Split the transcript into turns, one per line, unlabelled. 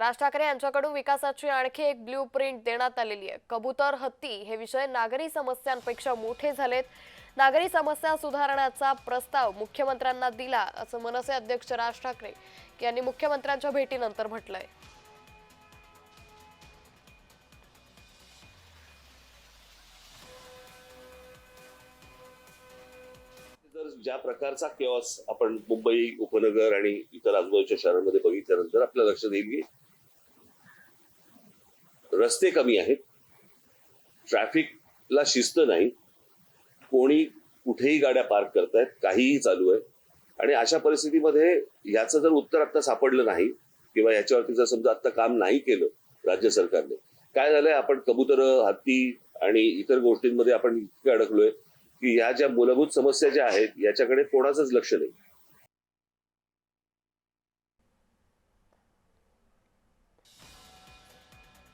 राज ठाकरे यांच्याकडून विकासाची आणखी एक ब्ल्यूप्रिंट देण्यात आलेली आहे। कबूतर, हत्ती हे विषय नागरी समस्यांपेक्षा मोठे झालेत। नागरी समस्या सुधारण्याचा प्रस्ताव मुख्यमंत्र्यांना दिला असं मनसे अध्यक्ष राज ठाकरे यांनी मुख्यमंत्र्यांच्या भेटीनंतर म्हटलंय।
ज्या प्रकारचा केऑस आपण मुंबई उपनगर आणि इतर आजूबाजूच्या शहरांमध्ये बघितल्यानंतर आपल्या लक्षात येईल की रस्ते कमी आहेत, ट्रॅफिकला शिस्त नाही, कोणी कुठेही गाड्या पार्क करतायत, काहीही चालू आहे। आणि अशा परिस्थितीमध्ये याचं जर उत्तर आता सापडलं नाही किंवा याच्यावरती जर समजा आता काम नाही केलं राज्य सरकारने, काय झालंय, आपण कबूतर, हत्ती आणि इतर गोष्टींमध्ये आपण इतके अडकलोय की या ज्या मूलभूत समस्या ज्या आहेत याच्याकडे कोणाचंच लक्ष नाही।